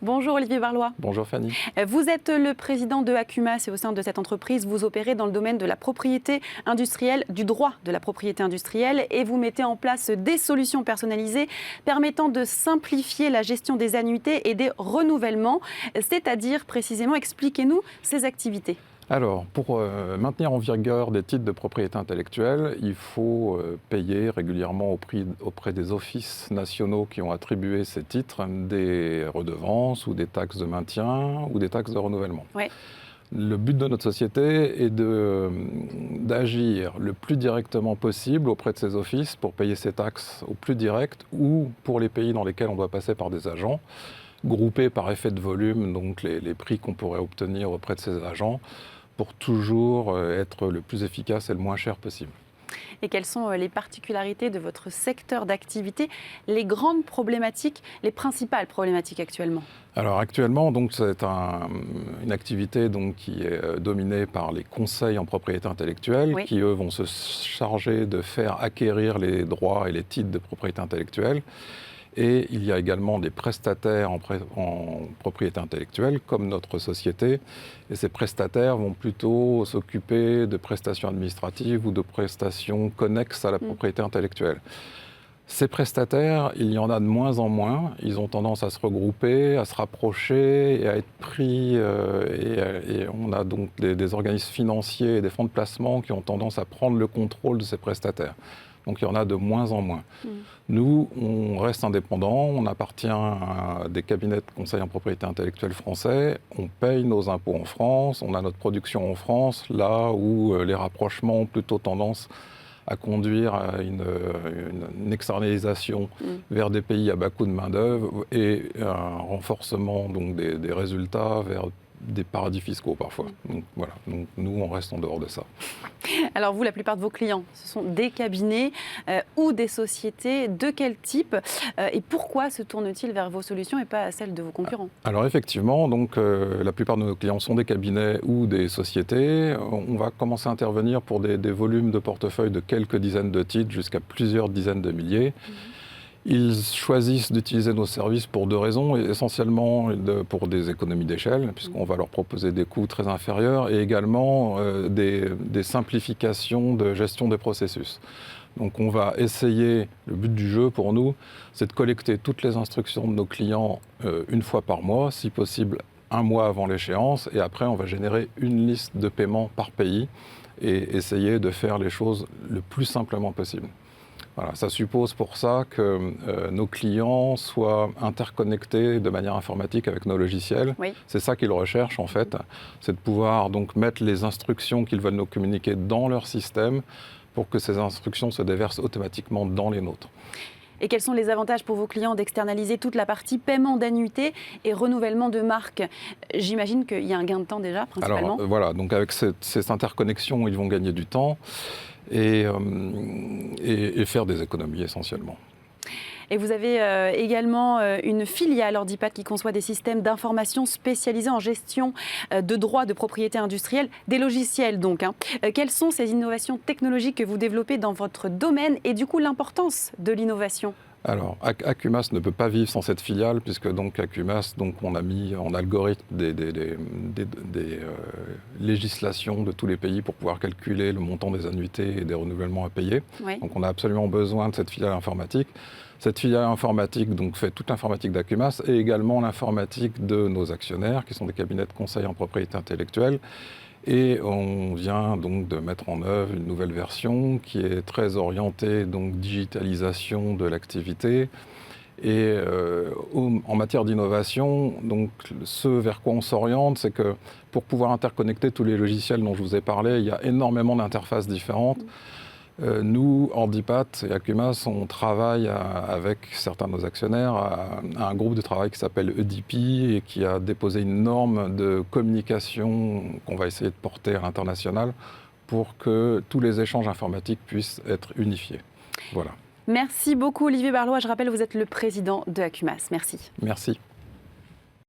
Bonjour Olivier Barlois. Bonjour Fanny. Vous êtes le président de Acumas et au sein de cette entreprise, vous opérez dans le domaine de la propriété industrielle, du droit de la propriété industrielle et vous mettez en place des solutions personnalisées permettant de simplifier la gestion des annuités et des renouvellements, c'est-à-dire précisément, expliquez-nous ces activités. Alors, pour maintenir en vigueur des titres de propriété intellectuelle, il faut payer régulièrement auprès des offices nationaux qui ont attribué ces titres des redevances ou des taxes de maintien ou des taxes de renouvellement. Ouais. Le but de notre société est d'agir le plus directement possible auprès de ces offices pour payer ces taxes au plus direct ou pour les pays dans lesquels on doit passer par des agents, groupés par effet de volume, donc les prix qu'on pourrait obtenir auprès de ces agents, pour toujours être le plus efficace et le moins cher possible. Et quelles sont les particularités de votre secteur d'activité, les grandes problématiques, les principales problématiques actuellement? Alors actuellement, donc, c'est une activité donc, qui est dominée par les conseils en propriété intellectuelle, Oui. qui eux vont se charger de faire acquérir les droits et les titres de propriété intellectuelle. Et il y a également des prestataires en propriété intellectuelle, comme notre société. Et ces prestataires vont plutôt s'occuper de prestations administratives ou de prestations connexes à la propriété intellectuelle. Ces prestataires, il y en a de moins en moins. Ils ont tendance à se regrouper, à se rapprocher et à être pris. Et on a donc des organismes financiers et des fonds de placement qui ont tendance à prendre le contrôle de ces prestataires. Donc il y en a de moins en moins. Nous, on reste indépendants, on appartient à des cabinets de conseil en propriété intellectuelle français, on paye nos impôts en France, on a notre production en France, là où les rapprochements ont plutôt tendance à conduire à une externalisation vers des pays à bas coût de main-d'œuvre et un renforcement donc, des résultats vers des paradis fiscaux parfois. Donc, voilà. Donc, nous, on reste en dehors de ça. Alors vous, la plupart de vos clients, ce sont des cabinets ou des sociétés. De quel type et pourquoi se tournent-ils vers vos solutions et pas celles de vos concurrents? Alors effectivement, donc, la plupart de nos clients sont des cabinets ou des sociétés. On va commencer à intervenir pour des volumes de portefeuille de quelques dizaines de titres jusqu'à plusieurs dizaines de milliers. Ils choisissent d'utiliser nos services pour deux raisons, essentiellement pour des économies d'échelle, puisqu'on va leur proposer des coûts très inférieurs, et également des simplifications de gestion des processus. Donc on va essayer, le but du jeu pour nous, c'est de collecter toutes les instructions de nos clients une fois par mois, si possible un mois avant l'échéance, et après on va générer une liste de paiements par pays et essayer de faire les choses le plus simplement possible. Voilà, ça suppose pour ça que nos clients soient interconnectés de manière informatique avec nos logiciels. Oui. C'est ça qu'ils recherchent en fait, c'est de pouvoir donc mettre les instructions qu'ils veulent nous communiquer dans leur système pour que ces instructions se déversent automatiquement dans les nôtres. Et quels sont les avantages pour vos clients d'externaliser toute la partie paiement d'annuité et renouvellement de marque? J'imagine qu'il y a un gain de temps déjà, principalement. Alors voilà, donc avec ces interconnexions, ils vont gagner du temps et faire des économies essentiellement. Et vous avez également une filiale Ordipat qui conçoit des systèmes d'information spécialisés en gestion de droits de propriété industrielle, des logiciels donc. Quelles sont ces innovations technologiques que vous développez dans votre domaine et du coup l'importance de l'innovation? Alors, Acumas ne peut pas vivre sans cette filiale, puisque donc Acumas, donc on a mis en algorithme des législations de tous les pays pour pouvoir calculer le montant des annuités et des renouvellements à payer. Oui. Donc on a absolument besoin de cette filiale informatique. Cette filiale informatique donc, fait toute l'informatique d'Acumas et également l'informatique de nos actionnaires, qui sont des cabinets de conseil en propriété intellectuelle. Et on vient donc de mettre en œuvre une nouvelle version qui est très orientée donc digitalisation de l'activité. Et en matière d'innovation, donc ce vers quoi on s'oriente, c'est que pour pouvoir interconnecter tous les logiciels dont je vous ai parlé, il y a énormément d'interfaces différentes. Nous, Ordipat et Acumas, on travaille avec certains de nos actionnaires à un groupe de travail qui s'appelle EDP et qui a déposé une norme de communication qu'on va essayer de porter à l'international pour que tous les échanges informatiques puissent être unifiés. Voilà. Merci beaucoup Olivier Barlois. Je rappelle, vous êtes le président de Acumas. Merci. Merci.